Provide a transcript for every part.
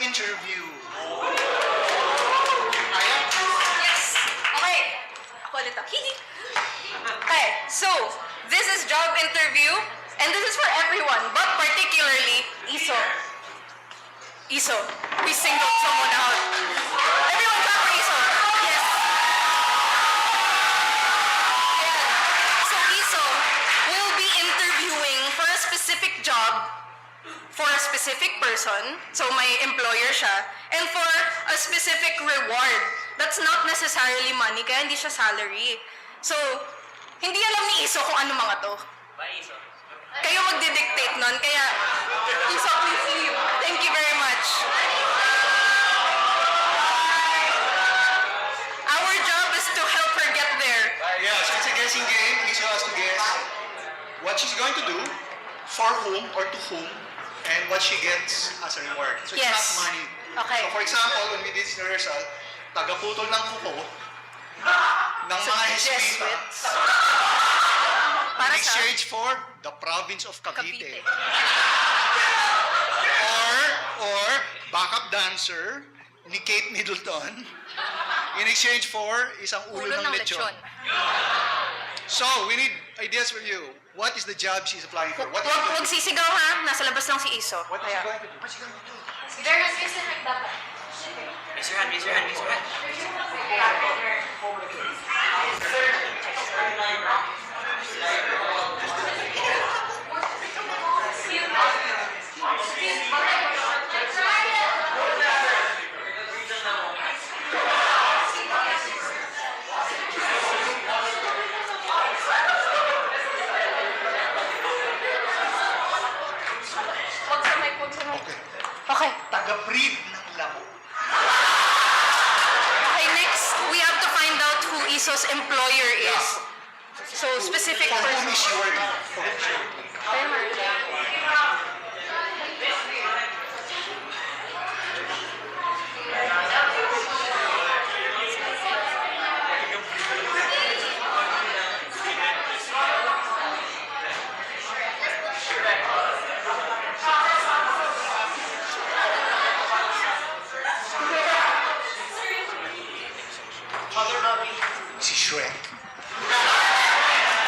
interview. Yes. Okay. Ako ulit ako. Okay, so this is job interview, and this is for everyone, but particularly Iso. Iso, we singled someone out. Everyone clap for Iso. Yes. Ayan. So Iso will be interviewing for a specific job for a specific person, so may employer siya, and for a specific reward. That's not necessarily money, kaya hindi siya salary. So, hindi alam ni Iso kung ano mga to. Kayo magdidictate nun, kaya Iso, please leave. Thank you very much. Our job is to help her get there. Yeah, so it's a guessing game. Lisa has to guess what she's going to do, for whom or to whom, and what she gets as a reward. So it's Yes. not money. Okay. So for example, when we did this rehearsal, tagaputol ng kuko ng mga Yes, Jesuita para in sa exchange for the province of Cavite. Cavite. Or backup dancer ni Kate Middleton in exchange for isang ulo ng lechon. So, we need ideas from you. What is the job she's applying for? What is she Huwag going to do? sisigaw ha, nasa labas lang si Iso. What is she going to do? What's she going to do? Very specific dapat. Raise your hand, raise your hand, raise your hand. Huwag sa mic, huwag sa mic. Okay. Okay. Taga-breed ng lamok. Okay, next, we have to find out who Iso's employer is. So, specific For whom person. is she working? For whom is she working? Si Shrek.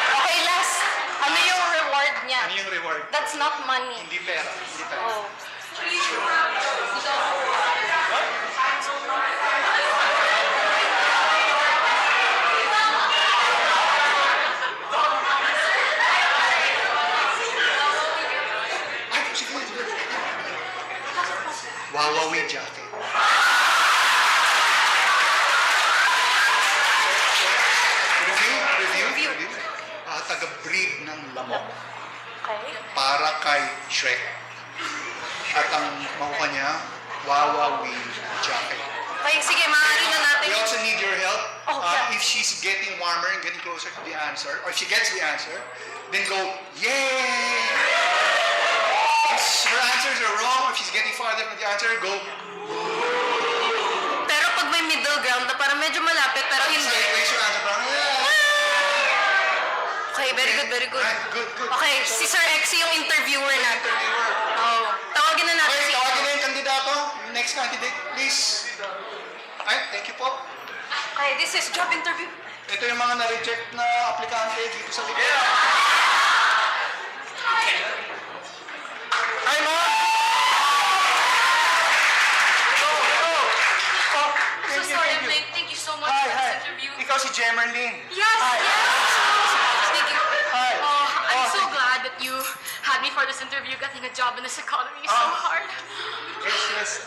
Okay, last. Ano yung reward niya? Ano yung reward? That's not money. Hindi pera. Hindi pera. Oh. Ay, sige. Wawawi jacket. Review. Taga-breed ng lamok Okay. para kay Shrek. At ang makuha niya, Wawawi jacket. Okay, sige, maaari na natin. We also need your help. Oh, yeah. If she's getting warmer and getting closer to the answer, or if she gets the answer, then go, yay! If her answers are wrong, if she's getting farther from the answer, go, Pero pag may middle ground na parang medyo malapit, pero hindi. sideways your answer, parang, yeah. Okay, very good, very good. Right, good. Okay, si Sir X yung interviewer natin. Interviewer. Oh, tawagin na natin Okay, si tawagin na yung kandidato. Next candidate, please. Ay, thank you po. Okay, this is job interview. Ito yung mga na-reject na aplikante dito sa likod. Hi, ma'am! Oh, So sorry, I'm late. Thank you so much Hi, for hi. this interview. Ikaw si Jemerlyn. Yes, Hi. yes. Thank you. Hi. I'm Oh, so glad that you had me for this interview. Getting a job in this economy is so hard. Yes.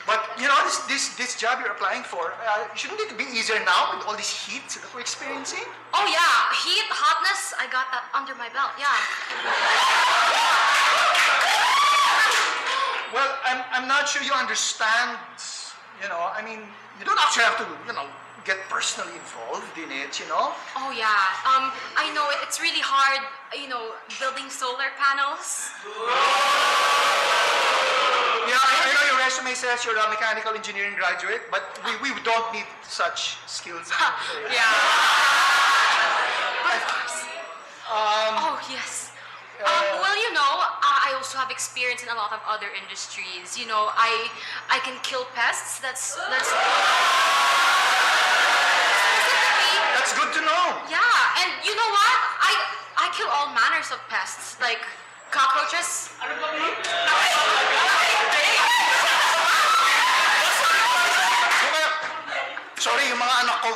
But you know, this job you're applying for, shouldn't it be easier now with all this heat that we're experiencing? Oh yeah, heat, hotness, I got that under my belt. Yeah. Well, I'm not sure you understand. You know, I mean, you don't actually have to, get personally involved in it. You know. Oh yeah. I know it's really hard. Building solar panels. Yeah, I know your resume says you're a mechanical engineering graduate, but we don't need such skills. Yeah. But of course. Oh yes. Well, you know, I also have experience in a lot of other industries. You know, I can kill pests. That's specifically. That's good to know. Yeah, and you know what? I kill all manners of pests, like cockroaches. Sorry, yung mga anak ko.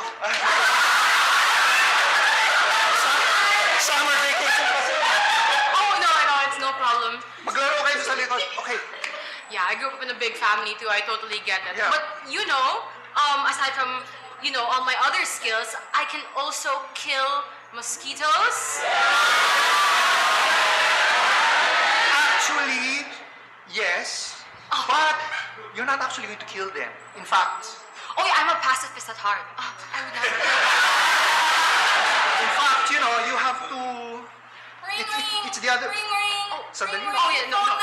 Summer vacation kasi. Oh no, it's no problem. Maglaro kayo sa likod. Okay. Yeah, I grew up in a big family too. I totally get it. Yeah. But you know, aside from all my other skills, I can also kill mosquitoes. Actually, yes. But you're not actually going to kill them. In fact, Oh yeah, I'm a pacifist at heart. Oh, I would never. you have to... It's the other... ring. Sandali. Oh yeah, no. Ay,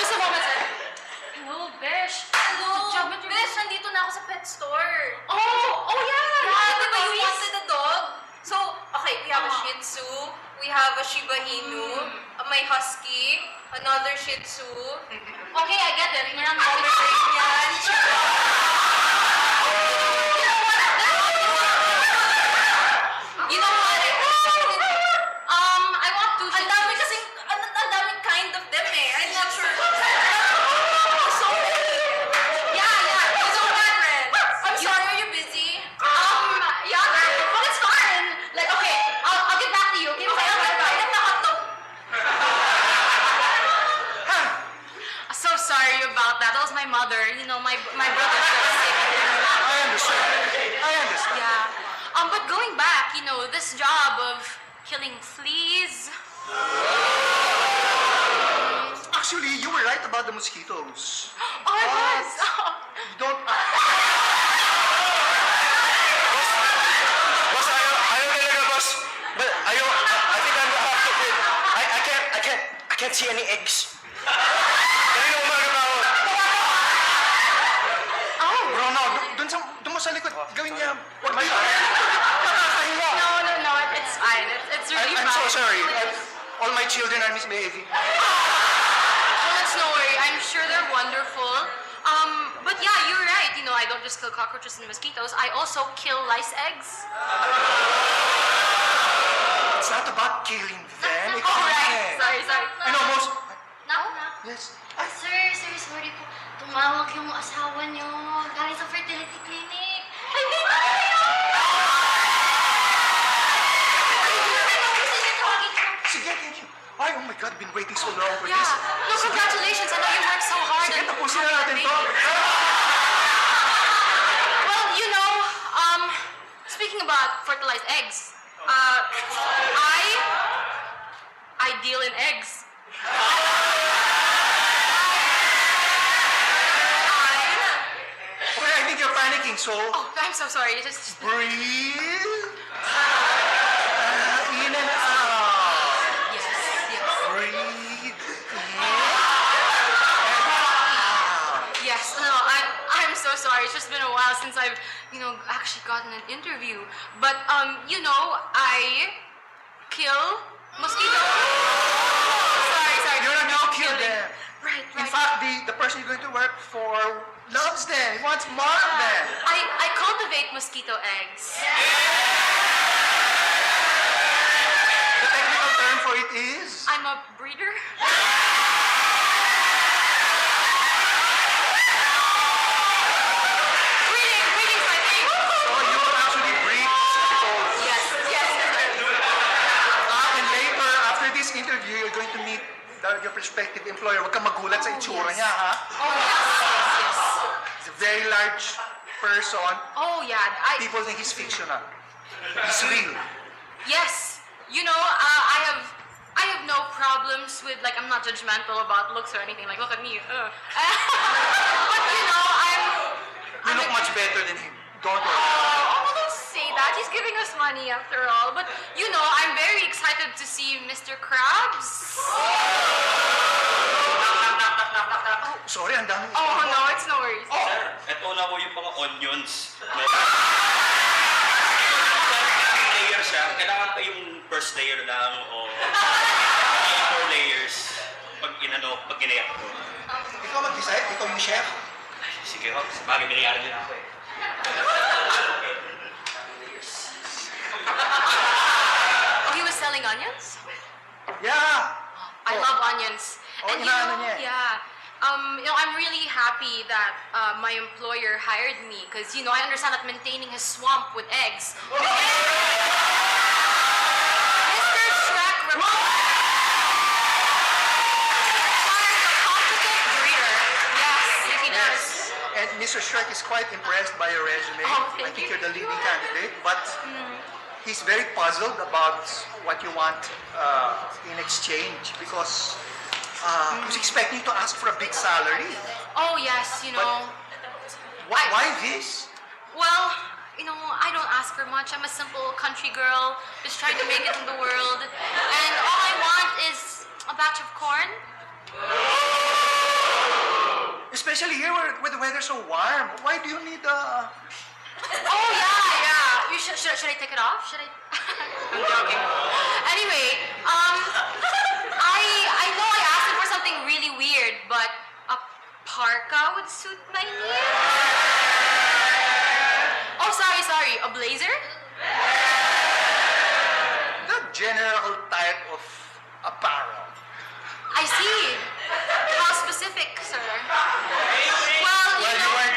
Just a moment, sir. Hello, Besh. Hello, Geometry. Besh, nandito na ako sa pet store. Oh yeah. Yeah, The di ba you babies. wanted a dog? So, okay, we have a Uh-huh. Shih Tzu, we have a Shiba Inu, may Husky, another Shih Tzu. Okay, I get it. Meron Ano ba yan? You know what? I want two Ang Shih dami Tzus. kasing, ang daming kind of them eh. I'm not sure. So yeah. You know what? I'm sorry, are you busy? Yeah, but it's fine. Like, okay, I'll get back to you. Okay, bye. Kailan na hotdog? So sorry about that. That was my mother. You know, my brother got sick. I understand. Yeah. But going back, this job of killing fleas. Actually, you were right about the mosquitoes. Oh, I was. You don't... Boss, ayaw talaga, boss. But ayaw, I think I'm gonna have to quit. I can't see any eggs. Kanina umaga pa ako. Oh. Bro, no. Doon mo sa likod. Gawin niya. Huwag mo No. It's fine. It's really I'm fine. so sorry. All my children are misbehaving. Well, it's no worry. I'm sure they're wonderful. But yeah, you're right. I don't just kill cockroaches and mosquitoes. I also kill lice eggs. It's not about killing them. Ikaw Oh, yun right. eh. Sorry. I know, most... Nak. Yes. Sir, sorry po. Tumawag yung asawa niyo. Galing sa fertility clinic. Hindi na kayo! Sige, thank you. Ay, oh my God, been waiting so long for Yeah. this. No, congratulations. I know you worked so hard. Sige, and tapusin having na a natin baby. to. Well, speaking about fertilized eggs, I deal in eggs. Okay, I think you're panicking, so... Oh, I'm so sorry. Just Breathe. In and out. yes. Breathe. Yes. No, I'm so sorry. It's just been a while since I've, actually gotten an interview. But I kill mosquitoes. Sorry. You're not gonna kill killing. them. Right. In fact, the person you're going to work for loves them. He wants more of them. I cultivate mosquito eggs. The technical term for it is... I'm a breeder. Breeding's my thing. So you will actually breed mosquitoes. Yes. And later, after this interview, you're going to meet your prospective employer. Huwag kang magulat sa itsura yes. niya, ha? Oh yes. He's a very large person. Oh yeah. People think he's fictional. He's real. Yes. I have no problems with, like, I'm not judgmental about looks or anything. Like, look at me. But You look much better than him. Don't worry. Oh, don't say that. He's giving us money after all. But I'm very excited to see Mr. Krabs. Sorry, ang dami. Oh no, it's no worries. Sir, eto na po yung mga onions. No? kailangan pa yung first layer lang o 4 layers pag ginayak ko. Ikaw mag-decide, ikaw yung chef. Sige ho, bagay binayaran din ako eh. Oh, he was selling onions? Yeah. I love onions. Oh, And inaano niya eh. yeah. I'm really happy that my employer hired me because, I understand that maintaining his swamp with eggs. Mr. Shrek requires a competent breeder. Yes, he does. And Mr. Shrek is quite impressed by your resume. Oh, I thank think you. you're the leading candidate, but he's very puzzled about what you want in exchange because he was expecting to ask for a big salary. Oh, yes, Why this? Well, I don't ask for much. I'm a simple country girl, just trying to make it in the world. And all I want is a batch of corn. Especially here where the weather's so warm. Why do you need a... Oh, yeah. Should I take it off? Should I? I'm joking. Anyway, I know I asked him for something really weird, but a parka would suit my needs. Oh, sorry. A blazer? the general type of apparel? I see. How specific, sir? Well, Well, you weren't...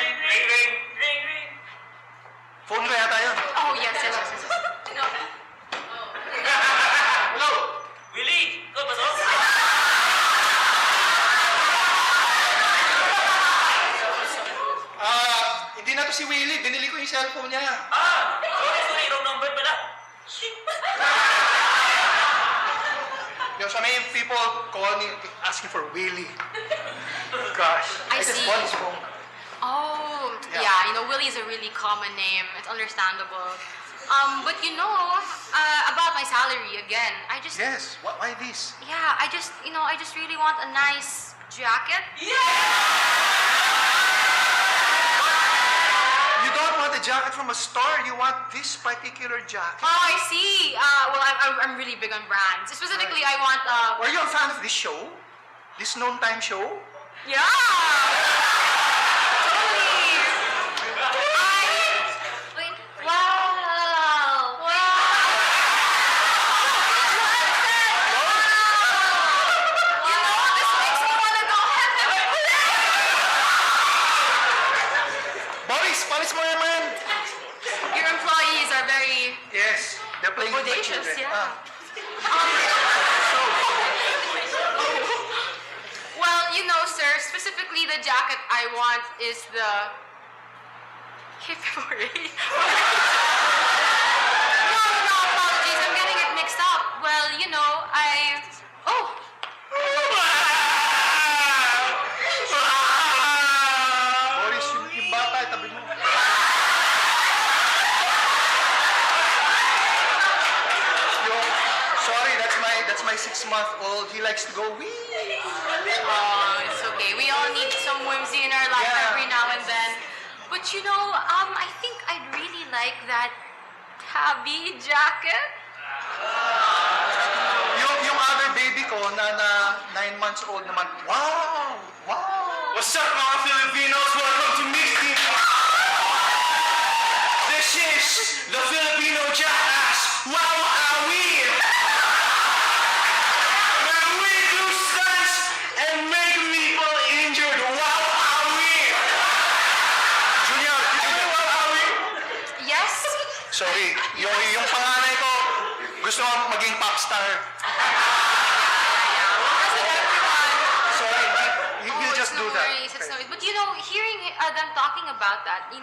Phone ko yata yun. Oh, yes. Hello! Willie! Ikaw ba to? Hindi na to si Willie. Binili ko yung cellphone niya. Sorry, wrong number pala. So many people call me asking for Willie. Gosh. I just see. bought his phone. Oh, Yeah. yeah. Willie's a really common name. It's understandable. But about my salary again, I just... Yes. Why this? Yeah, I just really want a nice jacket. You don't want a jacket from a store. You want this particular jacket. Oh, I see. Well, I'm really big on brands. Specifically, I want Are you a fan of this show? This noon time show? yeah. Totally. Wait. Wow. This makes me want to go heaven. Boris mo naman. Your employees are very Yes. They're playing with my audacious, children. yeah. Well, sir, specifically the jacket I want is the February. No, apologies. I'm getting it mixed up. Well, Oh, Boris, yung bata, tabi mo. Sorry, that's my 6-month-old. He likes to go wee. it's okay. We all need some whimsy in our life Yeah. every now and then. But I think I'd really like that tabby jacket. Yung other baby ko na 9 months old naman. Wow! What's up, mga Filipinos? Welcome to Misty. This is the Filipino Jackass. Wow, are we? Where we do stunts and make people injured. Wow, are we? Junior, Wow, are we? Yes. sorry. Yung panganay ko, gusto mo maging pop star. Sorry, he'll just do no that. worries, it's no worries. But hearing them talking about that, it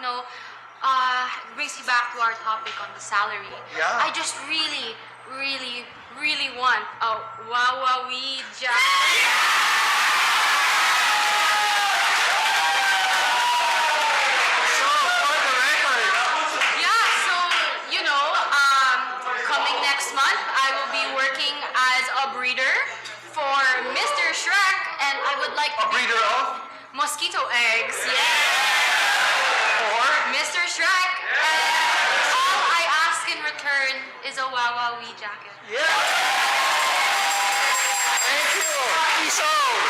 brings me back to our topic on the salary. Yeah. I just really, really, really want a Wawawee jacket. So, for the record, Yeah, so, coming next month, I will be working as a breeder for Mr. Shrek, and I would like to a breeder of mosquito eggs, yeah. or Mr. Shrek, and all I ask in return return is a Wawawi jacket. Yeah! Thank you! Iso!